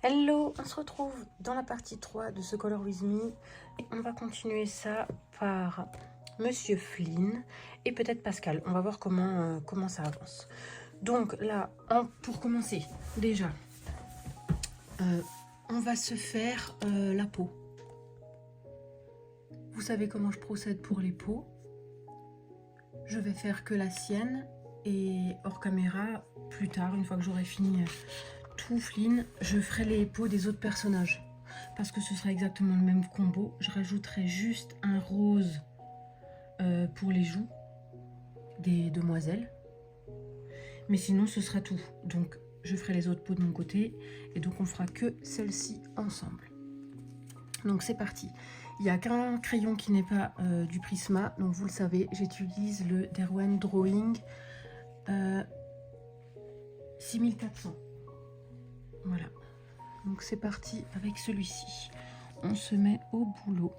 Hello, on se retrouve dans la partie 3 de ce Color With Me. Et on va continuer ça par Monsieur Flynn et peut-être Pascal. On va voir comment ça avance. Donc là, pour commencer, déjà, on va se faire la peau. Vous savez comment je procède pour les peaux. Je vais faire que la sienne et hors caméra, plus tard, une fois que j'aurai fini tout Flynn, je ferai les peaux des autres personnages. Parce que ce sera exactement le même combo. Je rajouterai juste un rose pour les joues des demoiselles. Mais sinon, ce sera tout. Donc, je ferai les autres peaux de mon côté. Et donc, on fera que celle-ci ensemble. Donc, c'est parti. Il n'y a qu'un crayon qui n'est pas du Prisma. Donc, vous le savez, j'utilise le Derwent Drawing 6400. Voilà. Donc, c'est parti avec celui-ci. On se met au boulot.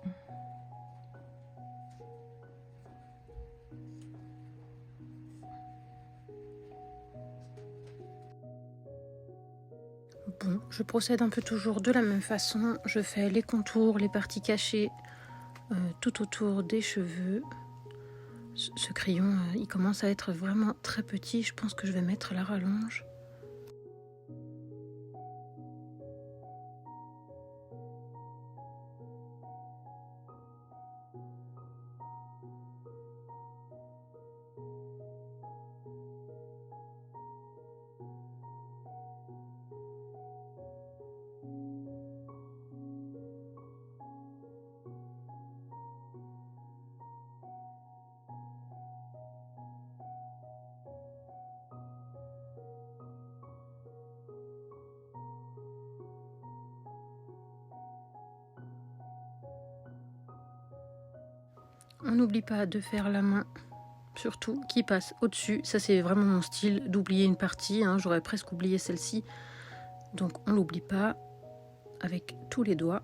Bon, je procède un peu toujours de la même façon. Je fais les contours, les parties cachées tout autour des cheveux. Ce crayon, il commence à être vraiment très petit. Je pense que je vais mettre la rallonge. On n'oublie pas de faire la main, surtout, qui passe au-dessus. Ça, c'est vraiment mon style, d'oublier une partie. J'aurais presque oublié celle-ci. Donc, on l'oublie pas avec tous les doigts.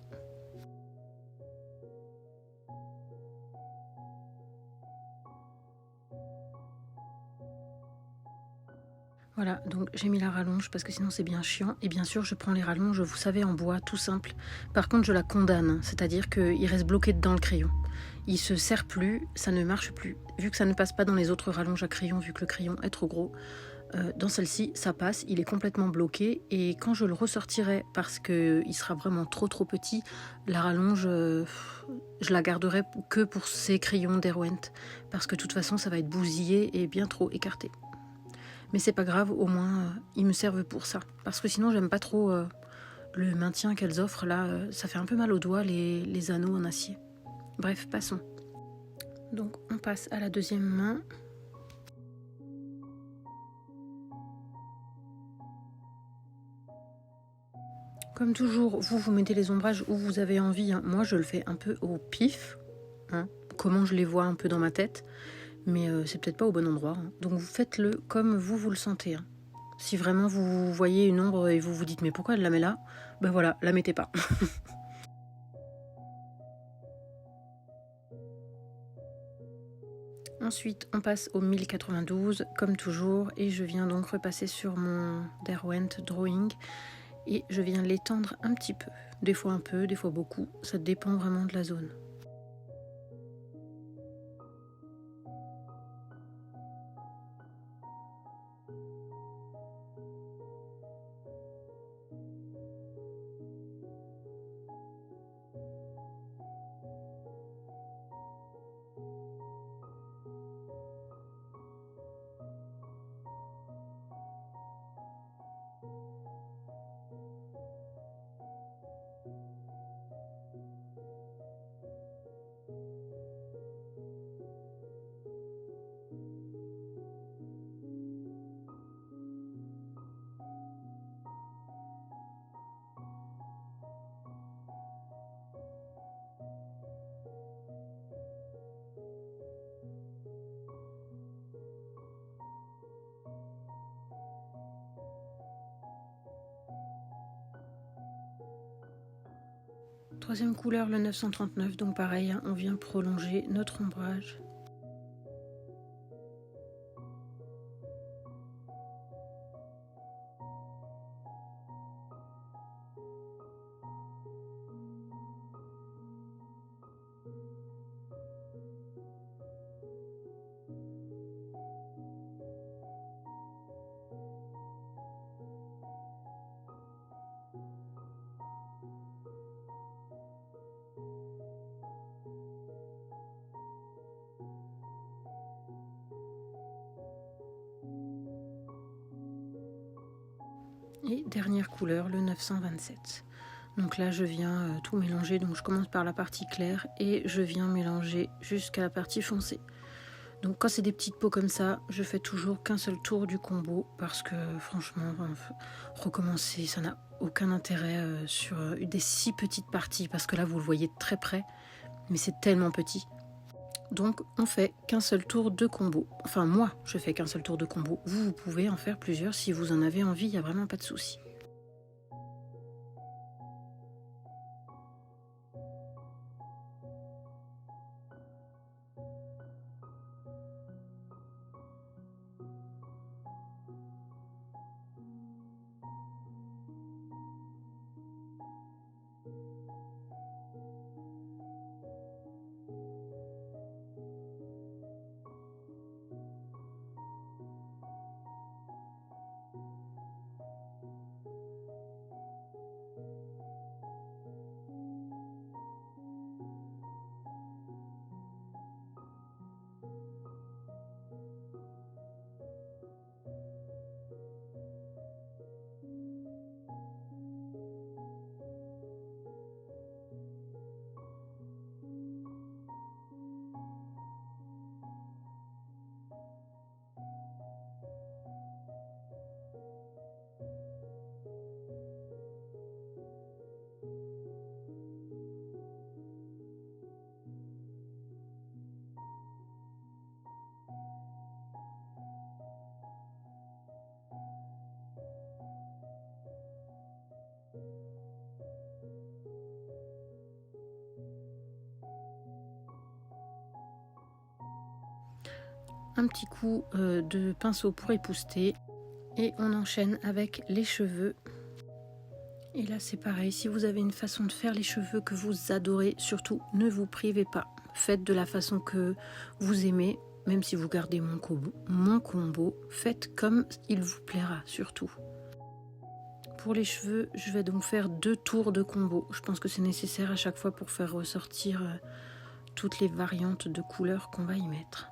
Voilà, donc j'ai mis la rallonge parce que sinon c'est bien chiant. Et bien sûr, je prends les rallonges, vous savez, en bois, tout simple. Par contre, je la condamne, c'est-à-dire qu'il reste bloqué dedans le crayon. Il se serre plus, ça ne marche plus. Vu que ça ne passe pas dans les autres rallonges à crayon, vu que le crayon est trop gros, dans celle-ci, ça passe, il est complètement bloqué. Et quand je le ressortirai, parce qu'il sera vraiment trop petit, la rallonge, je la garderai que pour ces crayons Derwent. Parce que de toute façon, ça va être bousillé et bien trop écarté. Mais c'est pas grave, au moins ils me servent pour ça. Parce que sinon j'aime pas trop le maintien qu'elles offrent là. Ça fait un peu mal aux doigts les anneaux en acier. Bref, passons. Donc on passe à la deuxième main. Comme toujours, vous mettez les ombrages où vous avez envie. Moi je le fais un peu au pif. Comment je les vois un peu dans ma tête. Mais c'est peut-être pas au bon endroit. Donc vous faites-le comme vous le sentez. Si vraiment vous voyez une ombre et vous vous dites mais pourquoi elle la met là, ben voilà, la mettez pas. Ensuite, on passe au 1092, comme toujours, et je viens donc repasser sur mon Derwent Drawing, et je viens l'étendre un petit peu. Des fois un peu, des fois beaucoup, ça dépend vraiment de la zone. Troisième couleur, le 939, donc pareil, on vient prolonger notre ombrage. Et dernière couleur, le 927. Donc là je viens tout mélanger, donc je commence par la partie claire et je viens mélanger jusqu'à la partie foncée. Donc quand c'est des petites peaux comme ça, je fais toujours qu'un seul tour du combo parce que franchement, recommencer, ça n'a aucun intérêt sur des si petites parties parce que là vous le voyez de très près, mais c'est tellement petit. Donc on fait qu'un seul tour de combo. Enfin moi, je fais qu'un seul tour de combo. Vous pouvez en faire plusieurs si vous en avez envie, il n'y a vraiment pas de souci. Un petit coup de pinceau pour épousseter et on enchaîne avec les cheveux. Et là c'est pareil, si vous avez une façon de faire les cheveux que vous adorez, surtout ne vous privez pas. Faites de la façon que vous aimez, même si vous gardez mon combo, faites comme il vous plaira surtout. Pour les cheveux, je vais donc faire 2 tours de combo. Je pense que c'est nécessaire à chaque fois pour faire ressortir toutes les variantes de couleurs qu'on va y mettre.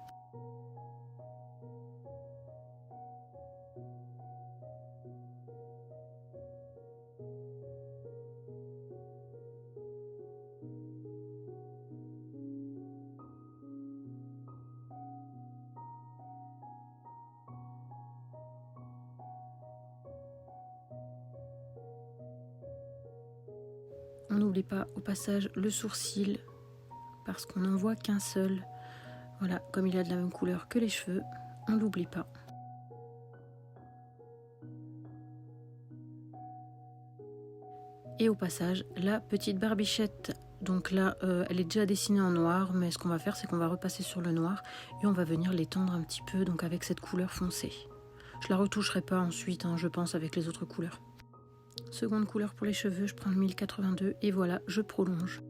On n'oublie pas au passage le sourcil parce qu'on n'en voit qu'un seul. Voilà, comme il a de la même couleur que les cheveux, on l'oublie pas. Et au passage, la petite barbichette. Donc là, elle est déjà dessinée en noir, mais ce qu'on va faire, c'est qu'on va repasser sur le noir et on va venir l'étendre un petit peu, donc avec cette couleur foncée. Je la retoucherai pas ensuite, je pense, avec les autres couleurs. Seconde couleur pour les cheveux, je prends le 1082 et voilà, je prolonge.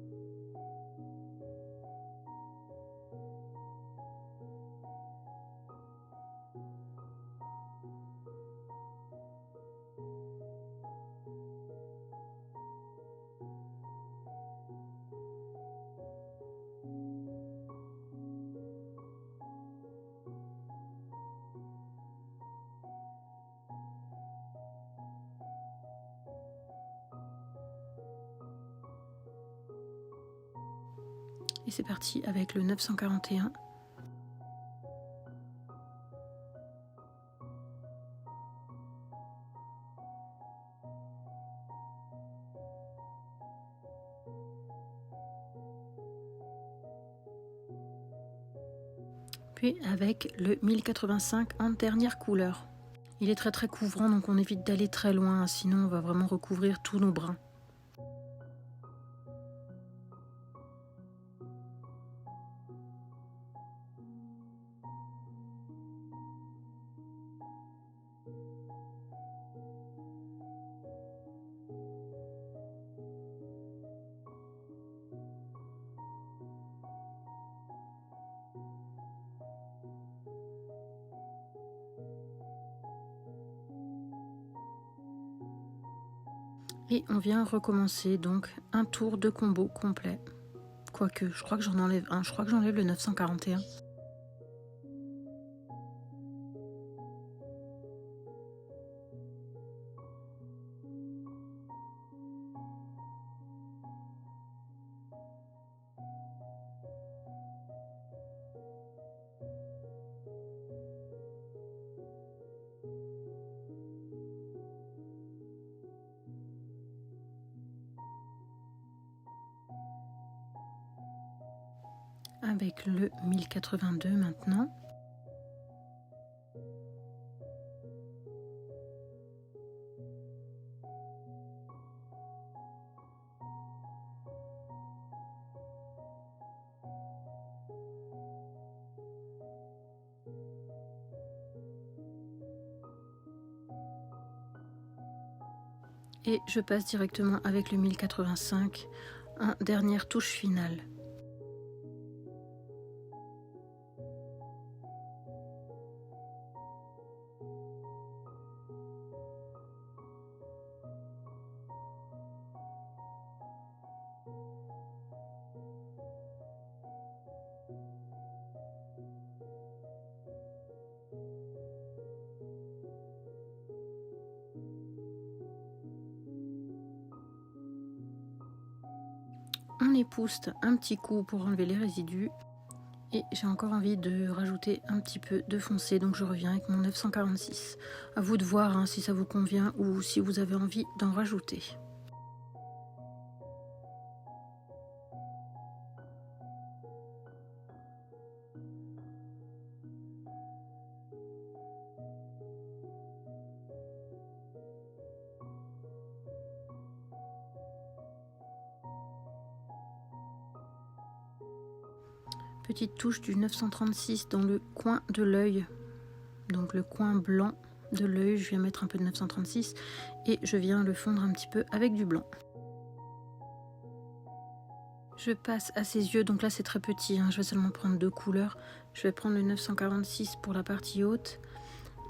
Et c'est parti avec le 941. Puis avec le 1085 en dernière couleur. Il est très couvrant, donc on évite d'aller très loin, sinon on va vraiment recouvrir tous nos brins. Et on vient recommencer donc un tour de combo complet. Quoique, je crois que j'en enlève un, je crois que j'enlève le 941. avec le 1082 maintenant. Et je passe directement avec le 1085 en dernière touche finale. On épouste un petit coup pour enlever les résidus. Et j'ai encore envie de rajouter un petit peu de foncé, donc je reviens avec mon 946. À vous de voir hein, si ça vous convient ou si vous avez envie d'en rajouter. Petite touche du 936 dans le coin de l'œil, donc le coin blanc de l'œil. Je viens mettre un peu de 936 et je viens le fondre un petit peu avec du blanc. Je passe à ses yeux, donc là c'est très petit, hein, je vais seulement prendre 2 couleurs. Je vais prendre le 946 pour la partie haute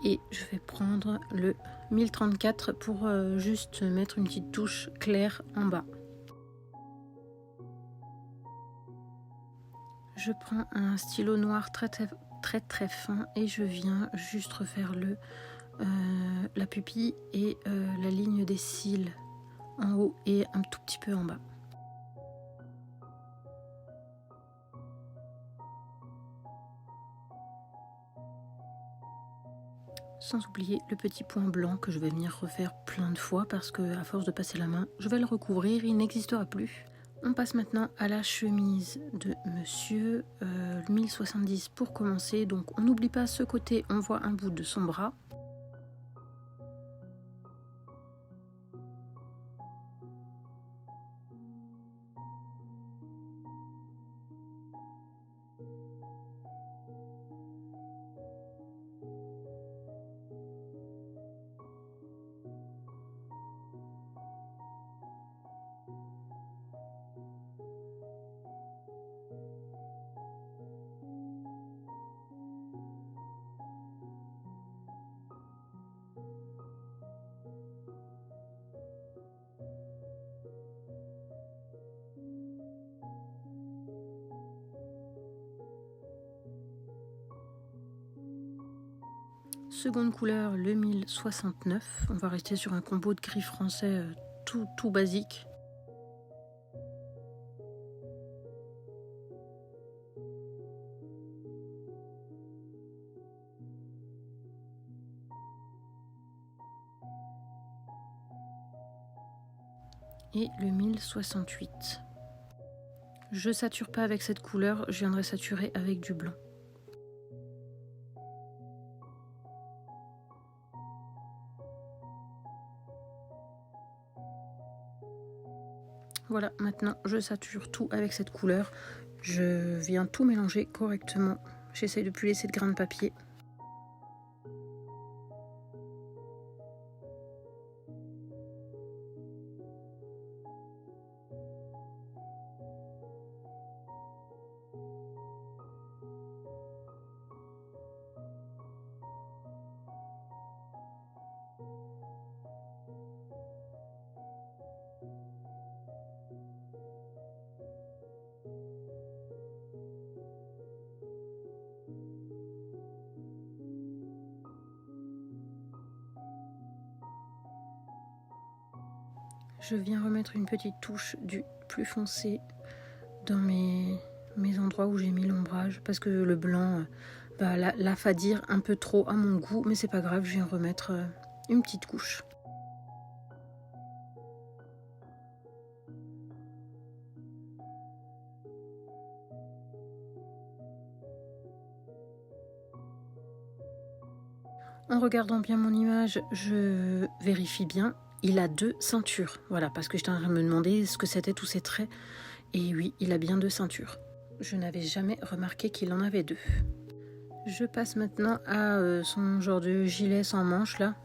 et je vais prendre le 1034 pour juste mettre une petite touche claire en bas. Je prends un stylo noir très fin et je viens juste refaire la pupille et la ligne des cils en haut et un tout petit peu en bas. Sans oublier le petit point blanc que je vais venir refaire plein de fois parce que à force de passer la main, je vais le recouvrir, il n'existera plus. On passe maintenant à la chemise de monsieur, 1070 pour commencer. Donc on n'oublie pas ce côté, on voit un bout de son bras. Seconde couleur, le 1069. On va rester sur un combo de gris français tout basique. Et le 1068. Je sature pas avec cette couleur, je viendrai saturer avec du blanc. Voilà, maintenant je sature tout avec cette couleur. Je viens tout mélanger correctement. J'essaye de plus laisser de grains de papier. Je viens remettre une petite touche du plus foncé dans mes endroits où j'ai mis l'ombrage parce que le blanc la fadir un peu trop à mon goût, mais c'est pas grave, je viens remettre une petite couche. En regardant bien mon image, je vérifie bien. Il a 2 ceintures. Voilà, parce que j'étais en train de me demander ce que c'était tous ces traits. Et oui, il a bien 2 ceintures. Je n'avais jamais remarqué qu'il en avait 2. Je passe maintenant à son genre de gilet sans manches là.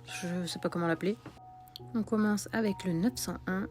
Je sais pas comment l'appeler. On commence avec le 901.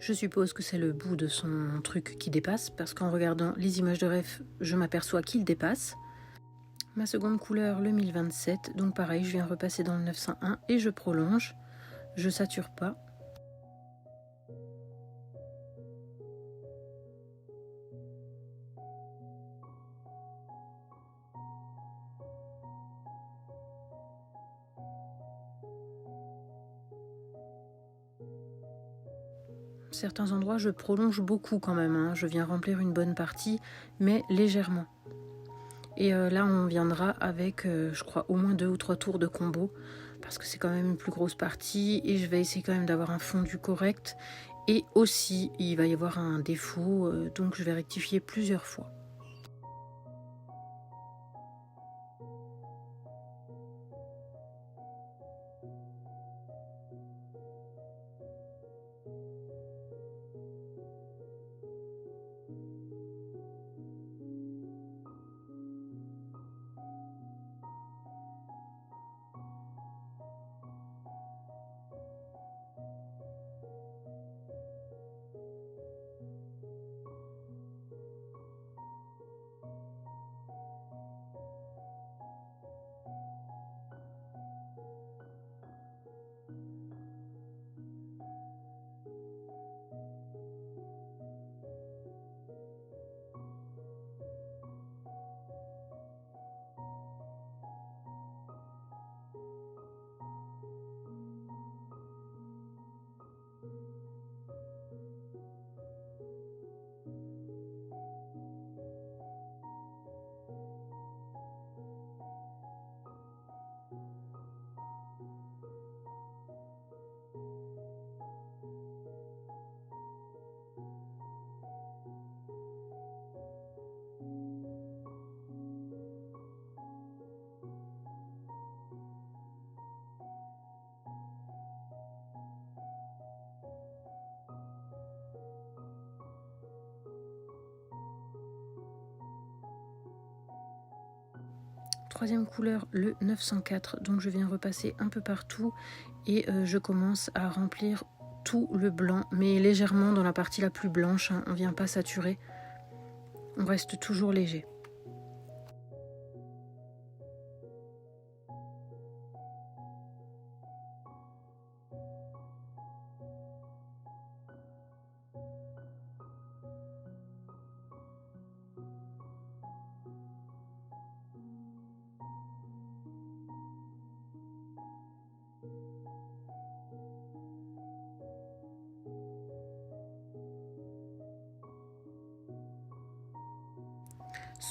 Je suppose que c'est le bout de son truc qui dépasse, parce qu'en regardant les images de ref, je m'aperçois qu'il dépasse. Ma seconde couleur, le 1027, donc pareil, je viens repasser dans le 901 et je prolonge. Je sature pas. Certains endroits, je prolonge beaucoup quand même, hein. Je viens remplir une bonne partie, mais légèrement. Et là, on viendra avec, je crois, au moins 2 ou 3 tours de combo, parce que c'est quand même une plus grosse partie, et je vais essayer quand même d'avoir un fondu correct. Et aussi, il va y avoir un défaut, donc je vais rectifier plusieurs fois. Troisième couleur, le 904, donc je viens repasser un peu partout et je commence à remplir tout le blanc, mais légèrement dans la partie la plus blanche, hein. On ne vient pas saturer, on reste toujours léger.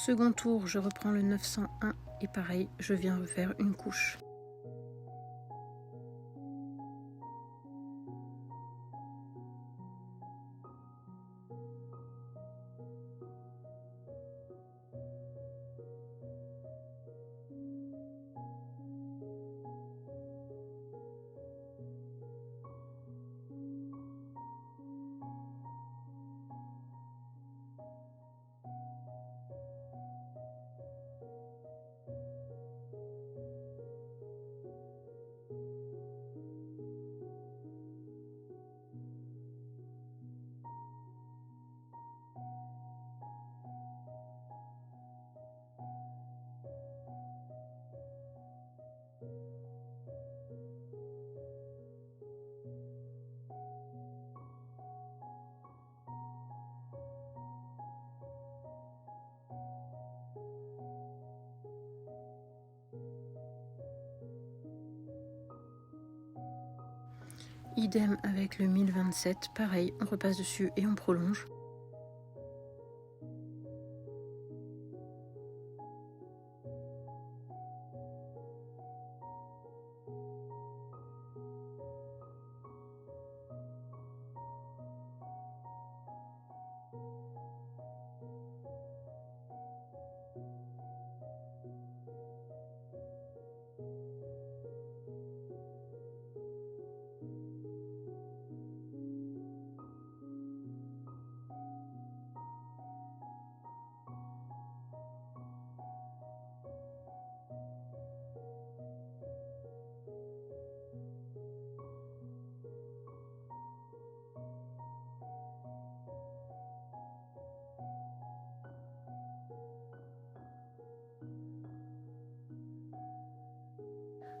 Second tour, je reprends le 901 et pareil, je viens refaire une couche. Idem avec le 1027, pareil, on repasse dessus et on prolonge.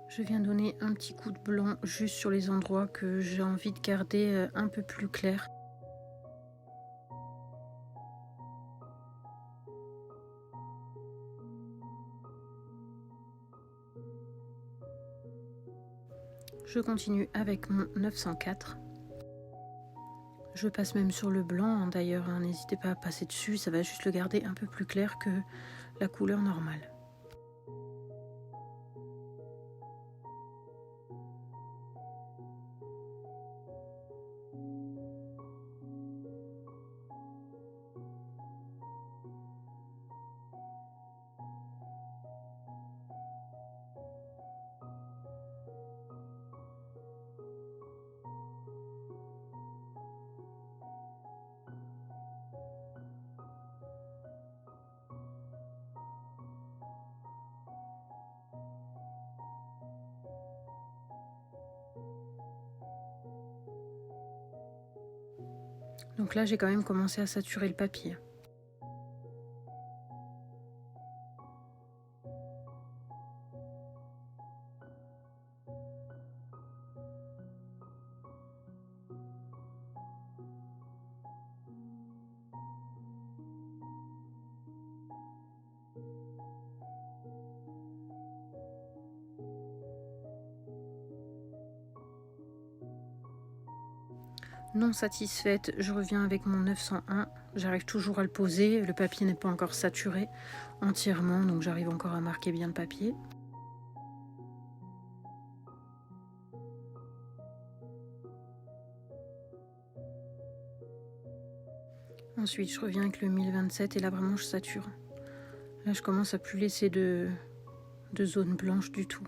Je viens donner un petit coup de blanc juste sur les endroits que j'ai envie de garder un peu plus clairs. Je continue avec mon 904. Je passe même sur le blanc hein, d'ailleurs, hein, n'hésitez pas à passer dessus, ça va juste le garder un peu plus clair que la couleur normale. Donc là, j'ai quand même commencé à saturer le papier. Non satisfaite, je reviens avec mon 901. J'arrive toujours à le poser, le papier n'est pas encore saturé entièrement, donc j'arrive encore à marquer bien le papier. Ensuite, je reviens avec le 1027 et là vraiment je sature. Là, je commence à plus laisser de zone blanche du tout.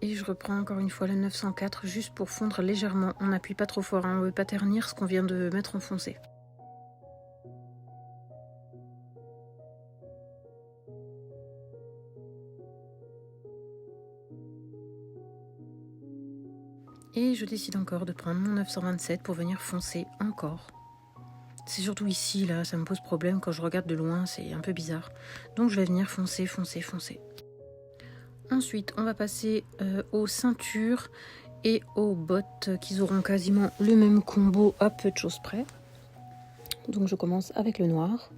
Et je reprends encore une fois la 904 juste pour fondre légèrement. On n'appuie pas trop fort, hein, on ne veut pas ternir ce qu'on vient de mettre en foncé. Et je décide encore de prendre mon 927 pour venir foncer encore. C'est surtout ici, là, ça me pose problème. Quand je regarde de loin, c'est un peu bizarre. Donc je vais venir foncer, foncer, foncer. Ensuite, on va passer aux ceintures et aux bottes qui auront quasiment le même combo à peu de choses près. Donc je commence avec le noir.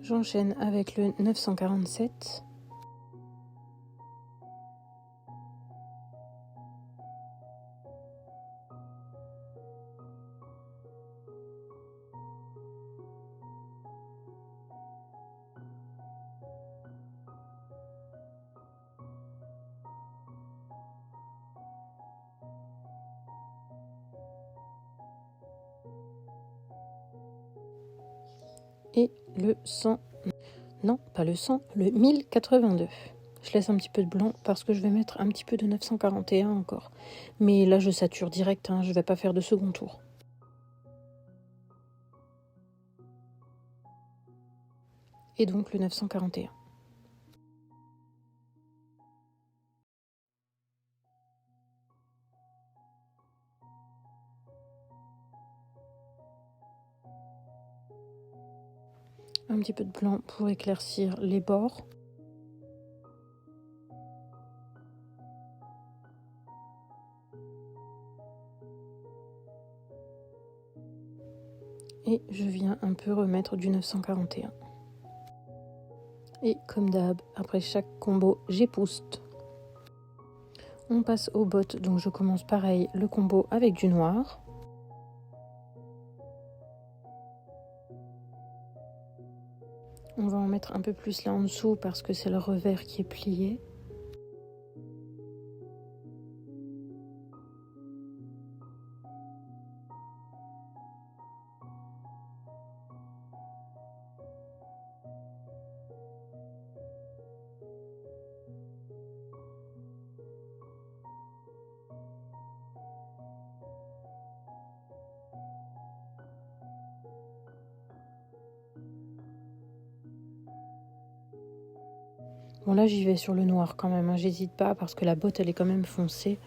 J'enchaîne avec le 947. Et le 100, non pas le 100, le 1082. Je laisse un petit peu de blanc parce que je vais mettre un petit peu de 941 encore. Mais là je sature direct, hein, je ne vais pas faire de second tour. Et donc le 941. Un petit peu de blanc pour éclaircir les bords. Et je viens un peu remettre du 941. Et comme d'hab, après chaque combo, j'épouste. On passe aux bottes, donc je commence pareil le combo avec du noir. On va en mettre un peu plus là en dessous parce que c'est le revers qui est plié. Bon là j'y vais sur le noir quand même, hein. J'hésite pas parce que la botte elle est quand même foncée.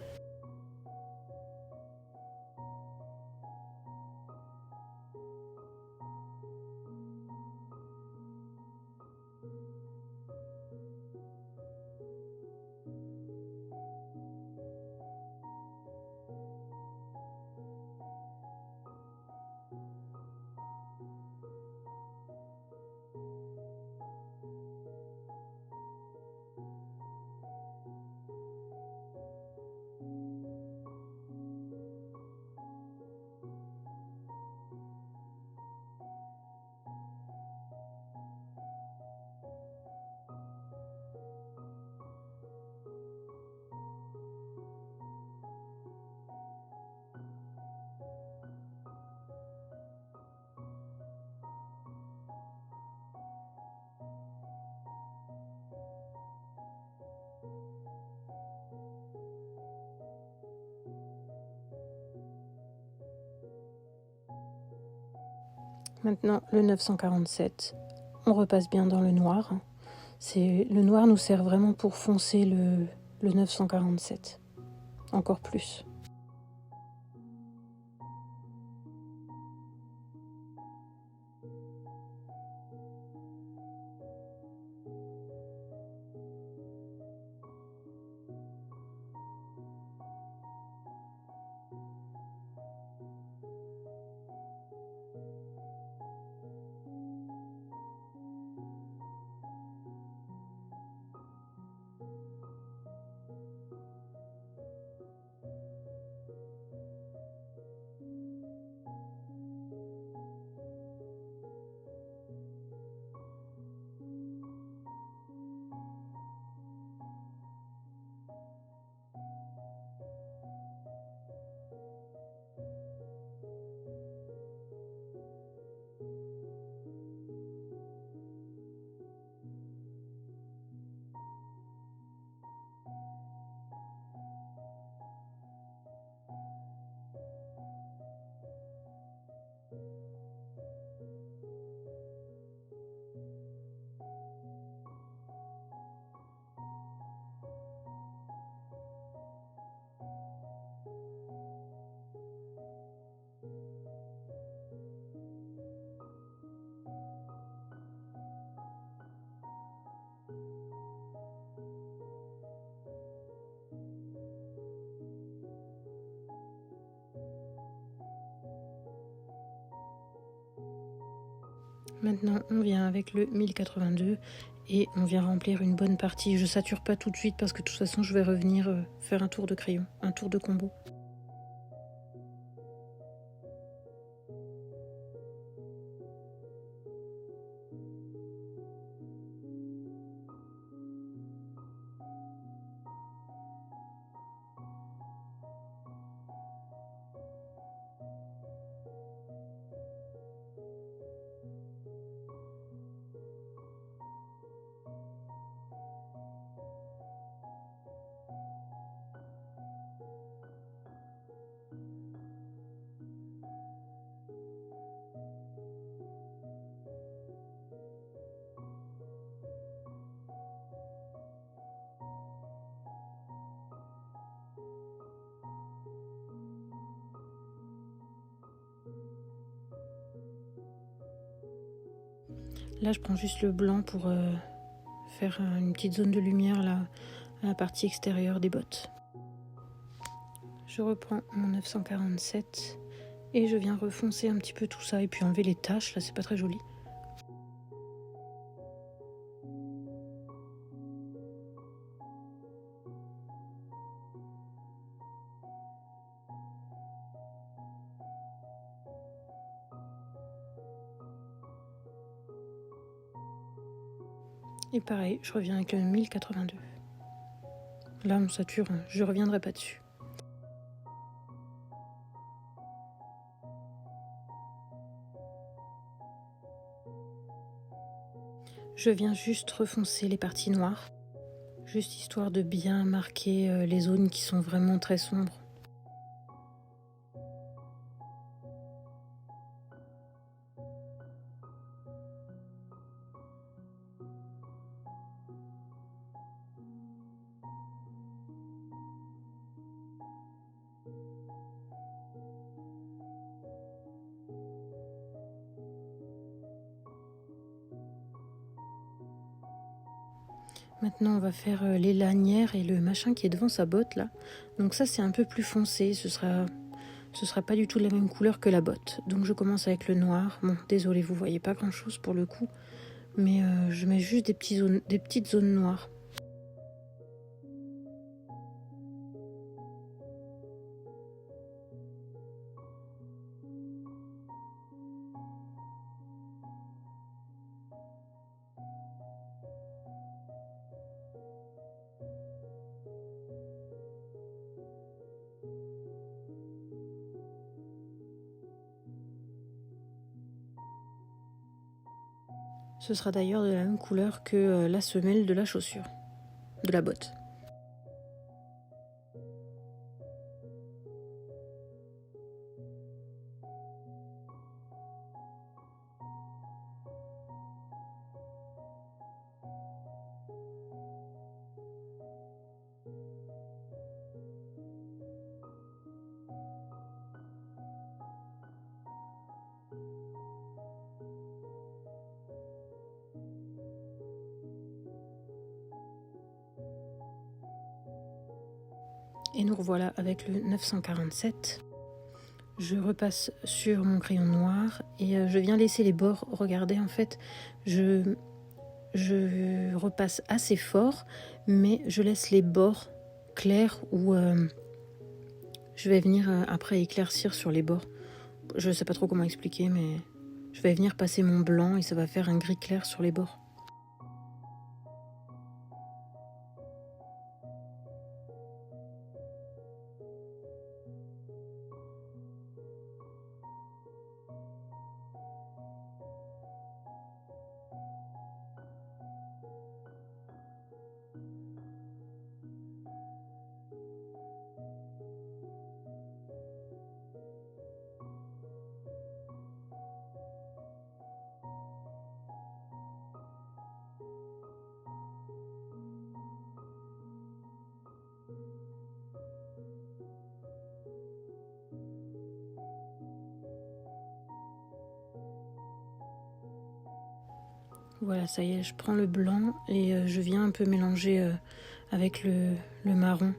Maintenant le 947, on repasse bien dans le noir. Le noir nous sert vraiment pour foncer le 947, encore plus. Maintenant, on vient avec le 1082 et on vient remplir une bonne partie. Je sature pas tout de suite parce que de toute façon, je vais revenir faire un tour de crayon, un tour de combo. Là, je prends juste le blanc pour faire une petite zone de lumière là, à la partie extérieure des bottes. Je reprends mon 947 et je viens refoncer un petit peu tout ça et puis enlever les taches, là c'est pas très joli. Et pareil, je reviens avec le 1082. Là on sature, je reviendrai pas dessus. Je viens juste refoncer les parties noires, juste histoire de bien marquer les zones qui sont vraiment très sombres. Maintenant on va faire les lanières et le machin qui est devant sa botte là. Donc ça c'est un peu plus foncé, ce sera pas du tout la même couleur que la botte. Donc je commence avec le noir. Bon désolé, vous voyez pas grand chose pour le coup, mais je mets juste des petites zones noires. Ce sera d'ailleurs de la même couleur que la semelle de la chaussure, de la botte. Et nous revoilà avec le 947. Je repasse sur mon crayon noir et je viens laisser les bords. Regardez, en fait, je repasse assez fort, mais je laisse les bords clairs où je vais venir après éclaircir sur les bords. Je sais pas trop comment expliquer, mais je vais venir passer mon blanc et ça va faire un gris clair sur les bords. Voilà, ça y est, je prends le blanc et je viens un peu mélanger avec le marron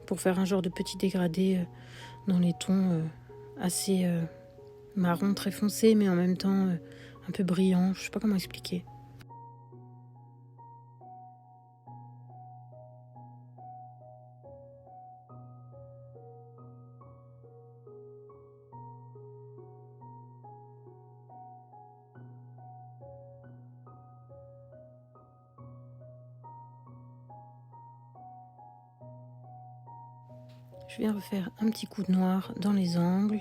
pour faire un genre de petit dégradé dans les tons assez marron très foncé, mais en même temps un peu brillant, je sais pas comment expliquer. Je viens refaire un petit coup de noir dans les angles.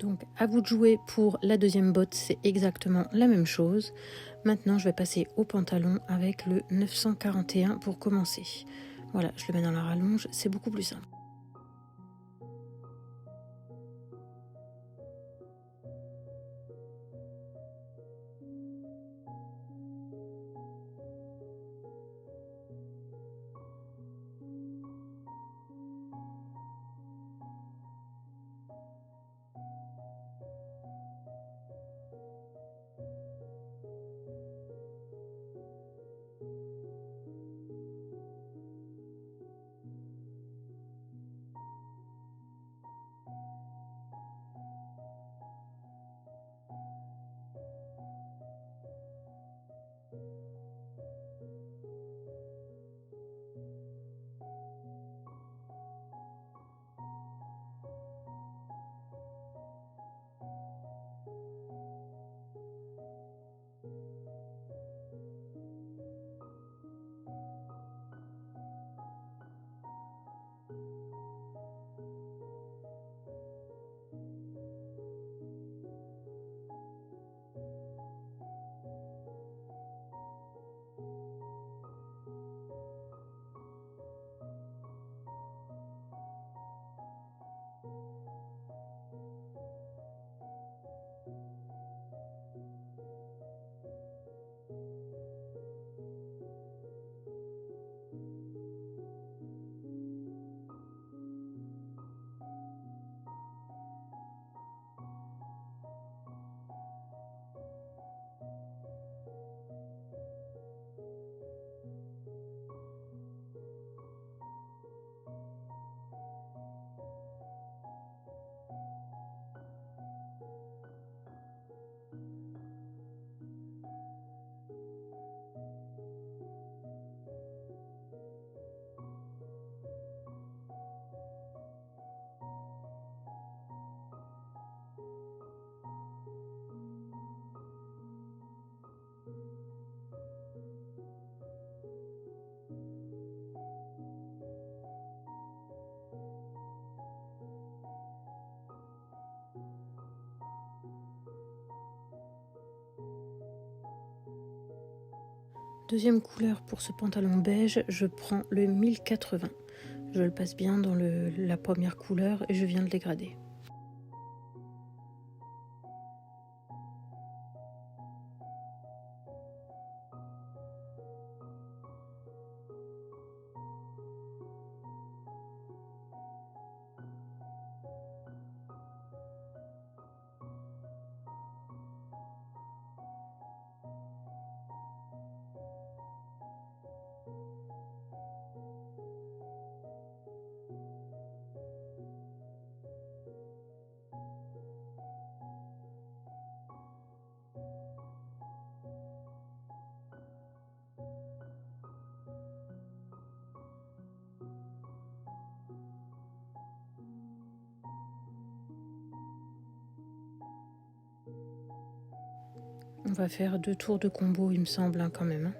Donc à vous de jouer pour la deuxième botte, c'est exactement la même chose. Maintenant je vais passer au pantalon avec le 941 pour commencer. Voilà, je le mets dans la rallonge, c'est beaucoup plus simple. Deuxième couleur pour ce pantalon beige, je prends le 1080. Je le passe bien dans la première couleur et je viens de le dégrader. On va faire 2 tours de combo, il me semble, hein, quand même.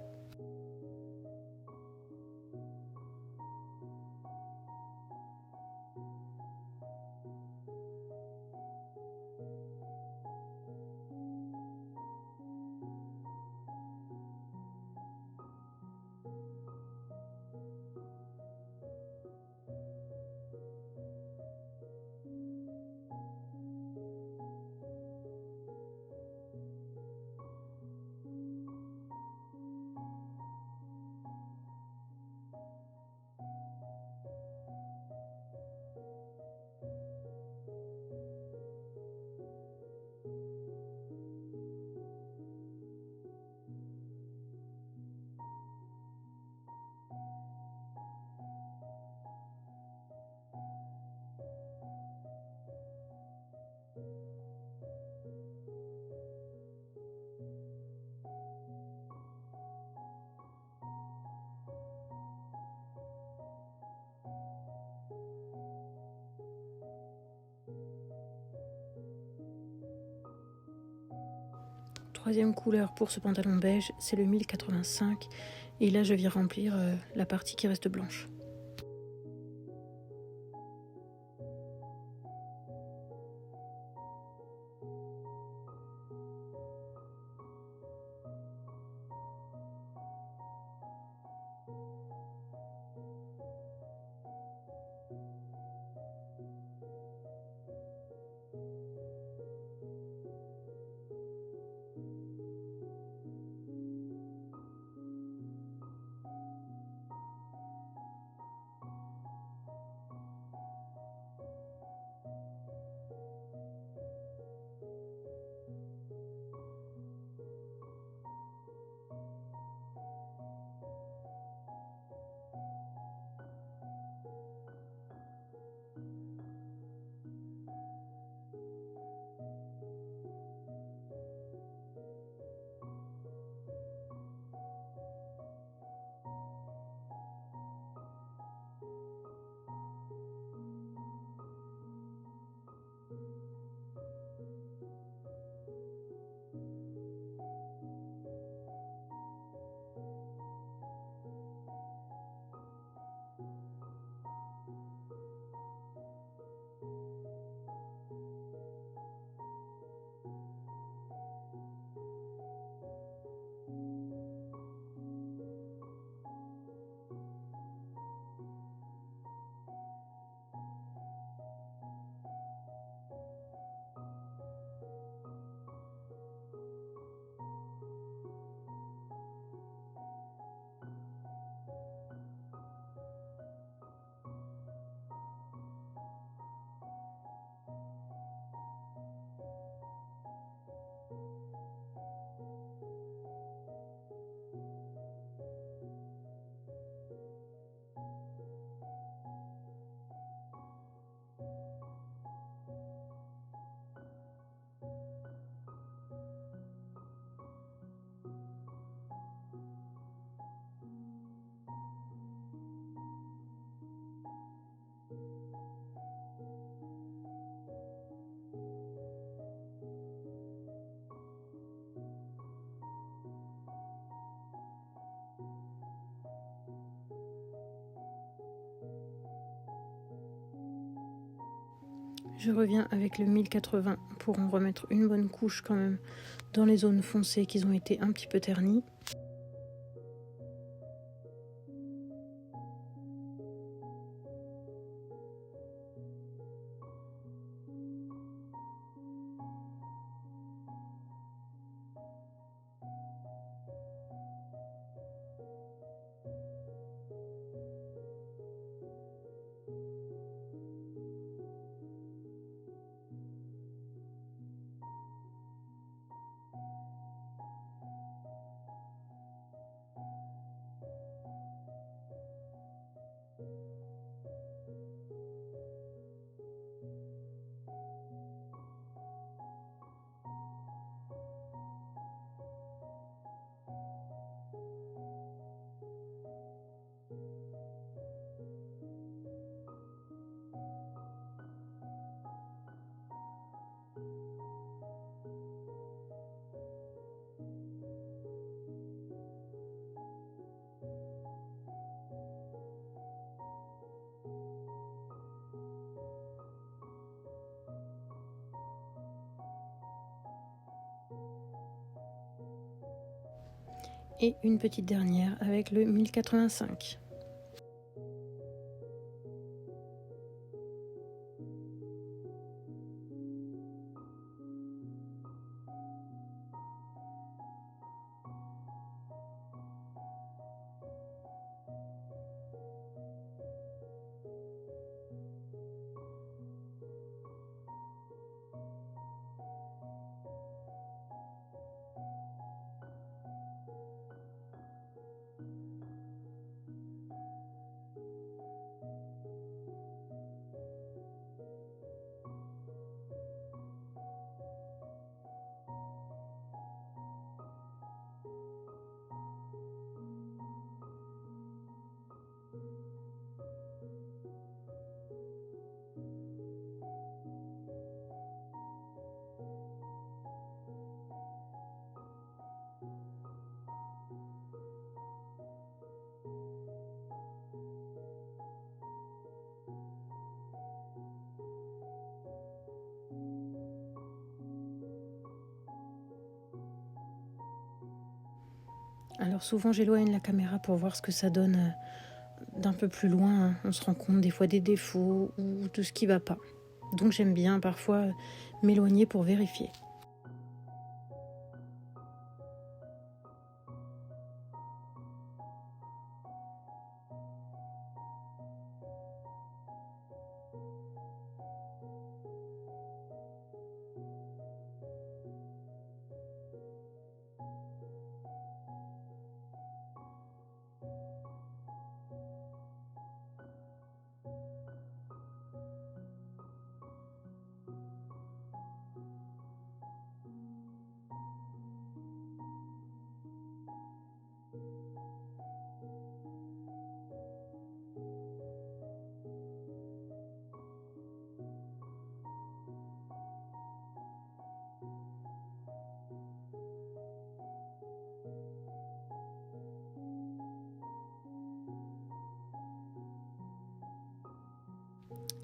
troisième couleur pour ce pantalon beige, c'est le 1085. Et là, je viens remplir la partie qui reste blanche. Je reviens avec le 1080 pour en remettre une bonne couche quand même dans les zones foncées qui ont été un petit peu ternies. Et une petite dernière avec le 1085. Alors souvent j'éloigne la caméra pour voir ce que ça donne d'un peu plus loin. On se rend compte des fois des défauts ou de ce qui va pas. Donc j'aime bien parfois m'éloigner pour vérifier.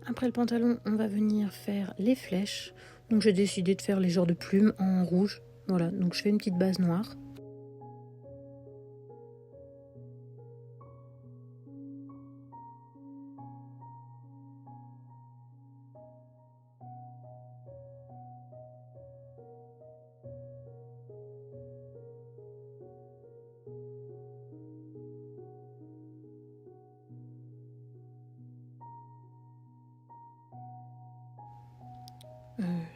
Après le pantalon, on va venir faire les flèches. Donc j'ai décidé de faire les genres de plumes en rouge. Voilà, donc je fais une petite base noire.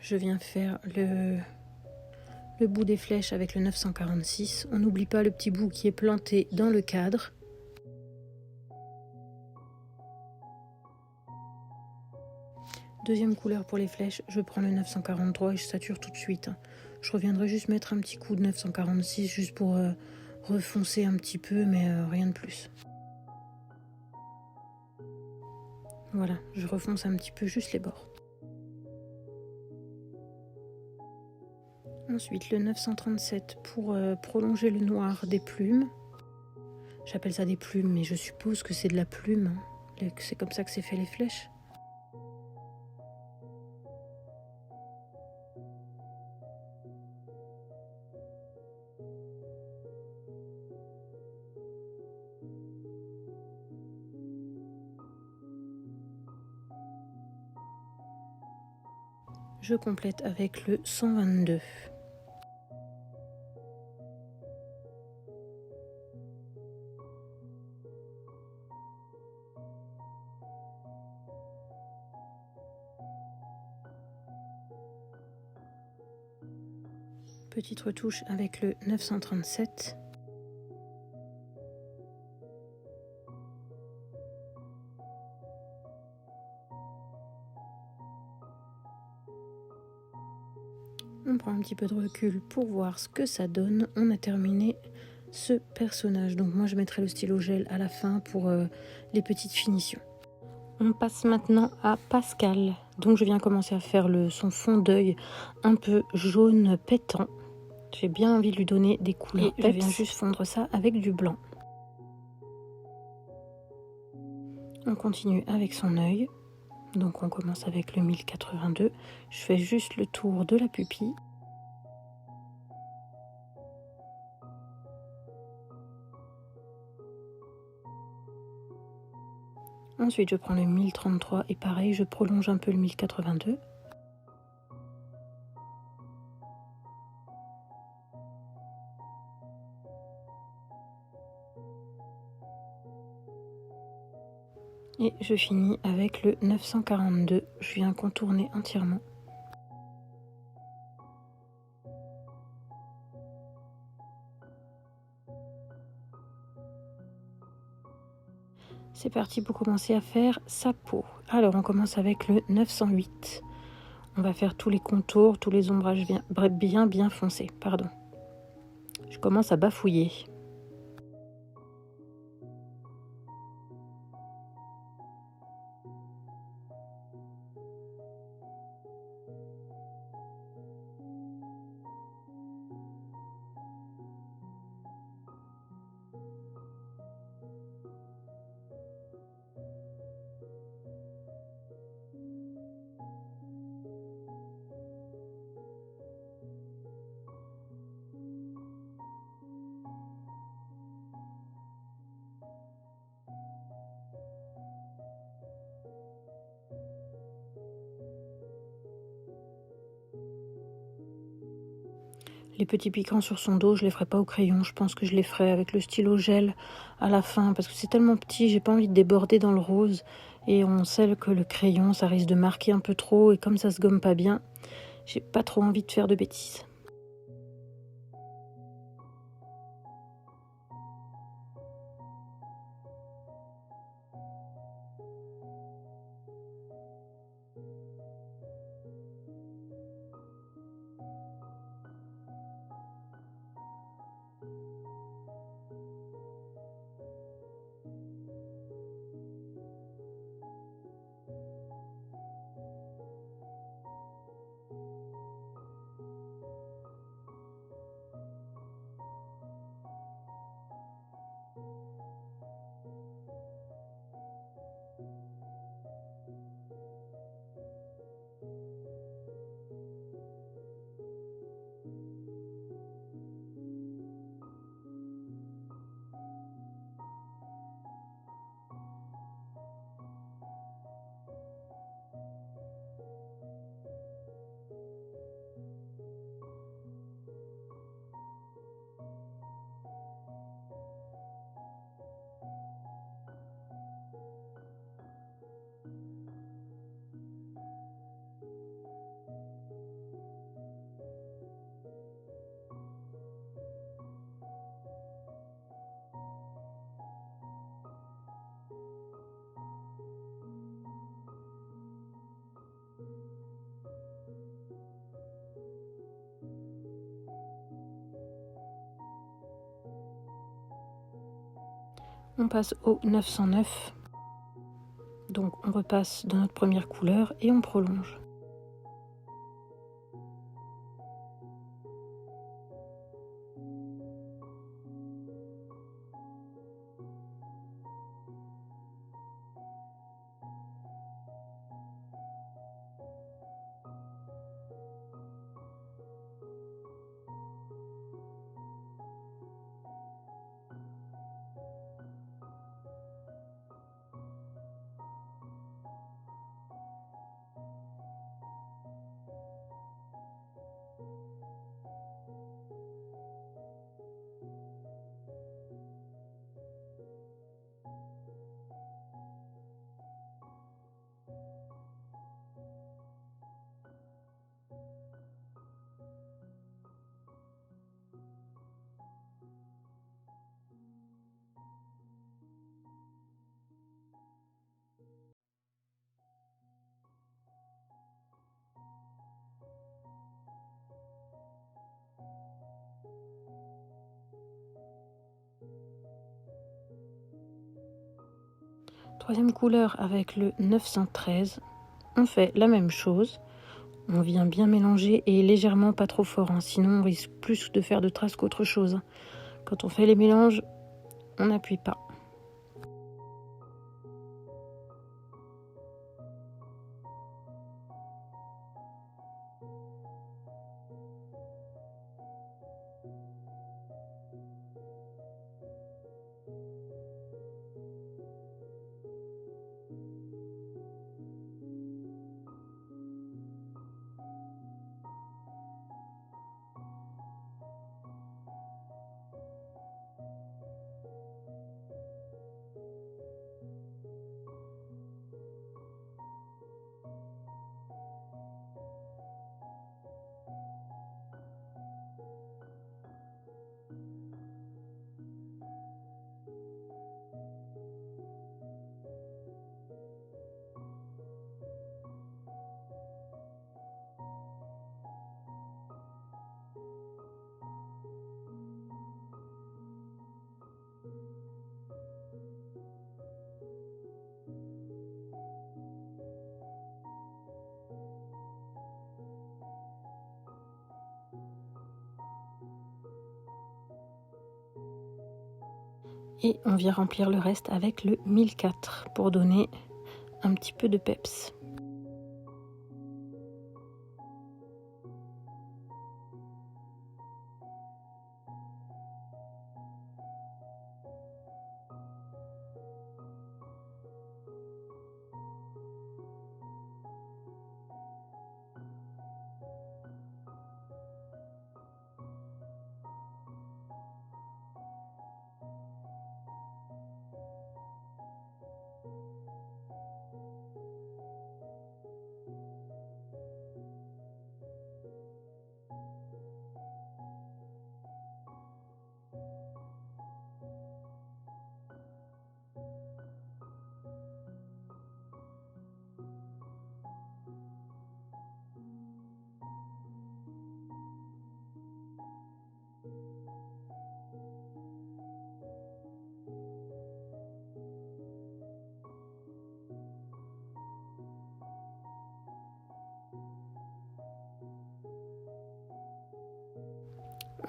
Je viens faire le bout des flèches avec le 946. On n'oublie pas le petit bout qui est planté dans le cadre. Deuxième couleur pour les flèches, je prends le 943 et je sature tout de suite. Je reviendrai juste mettre un petit coup de 946 juste pour refoncer un petit peu, mais rien de plus. Voilà, je refonce un petit peu juste les bords. Ensuite, le 937 pour prolonger le noir des plumes. J'appelle ça des plumes, mais je suppose que c'est de la plume. C'est comme ça que c'est fait les flèches. Je complète avec le 122. Petite retouche avec le 937. On prend un petit peu de recul pour voir ce que ça donne. On a terminé ce personnage. Donc moi je mettrai le stylo gel à la fin pour les petites finitions. On passe maintenant à Pascal. Donc je viens commencer à faire son fond d'œil un peu jaune pétant. J'ai bien envie de lui donner des couleurs. Et je viens juste fondre ça avec du blanc. On continue avec son œil. Donc on commence avec le 1082. Je fais juste le tour de la pupille. Ensuite je prends le 1033 et pareil je prolonge un peu le 1082. Et je finis avec le 942. Je viens contourner entièrement. C'est parti pour commencer à faire sa peau. Alors on commence avec le 908. On va faire tous les contours, tous les ombrages bien foncés. Pardon. Je commence à bafouiller. Les petits piquants sur son dos, je les ferai pas au crayon. Je pense que je les ferai avec le stylo gel à la fin parce que c'est tellement petit, j'ai pas envie de déborder dans le rose. Et on sait que le crayon, ça risque de marquer un peu trop et comme ça se gomme pas bien, j'ai pas trop envie de faire de bêtises. On passe au 909. Donc on repasse dans notre première couleur et on prolonge. Troisième couleur avec le 913. On fait la même chose. On vient bien mélanger et légèrement pas trop fort, hein, sinon on risque plus de faire de traces qu'autre chose. Quand on fait les mélanges, on n'appuie pas. Et on vient remplir le reste avec le 1004 pour donner un petit peu de peps.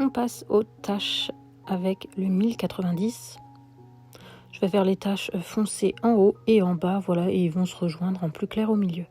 On passe aux taches avec le 1090. Je vais faire les taches foncées en haut et en bas, voilà, et ils vont se rejoindre en plus clair au milieu.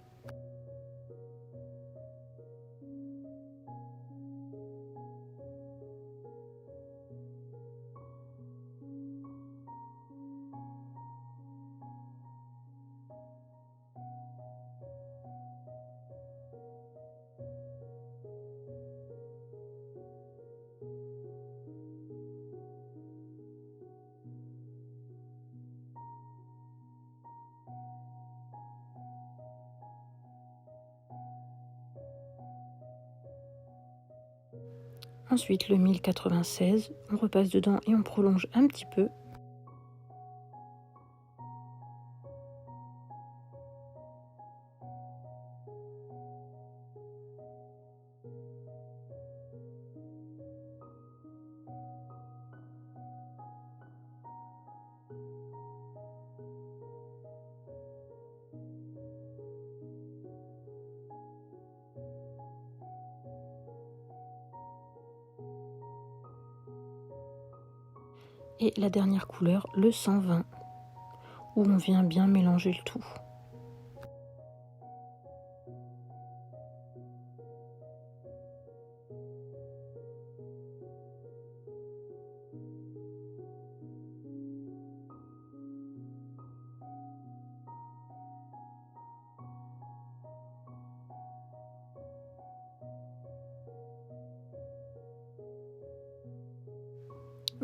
Ensuite, le 1096, on repasse dedans et on prolonge un petit peu. Et la dernière couleur, le 120, où on vient bien mélanger le tout.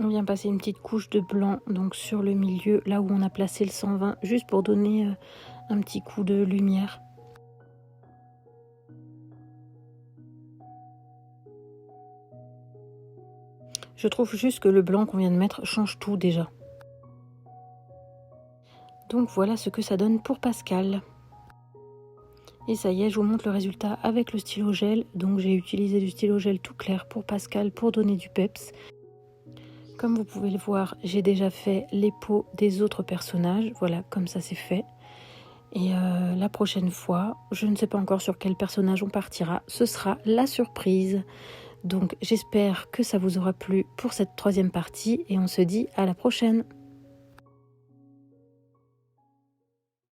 On vient passer une petite couche de blanc donc sur le milieu, là où on a placé le 120, juste pour donner un petit coup de lumière. Je trouve juste que le blanc qu'on vient de mettre change tout déjà. Donc voilà ce que ça donne pour Pascal. Et ça y est, je vous montre le résultat avec le stylo gel. Donc j'ai utilisé du stylo gel tout clair pour Pascal pour donner du peps. Comme vous pouvez le voir, j'ai déjà fait les peaux des autres personnages. Voilà, comme ça c'est fait. Et la prochaine fois, je ne sais pas encore sur quel personnage on partira. Ce sera la surprise. Donc j'espère que ça vous aura plu pour cette troisième partie. Et on se dit à la prochaine.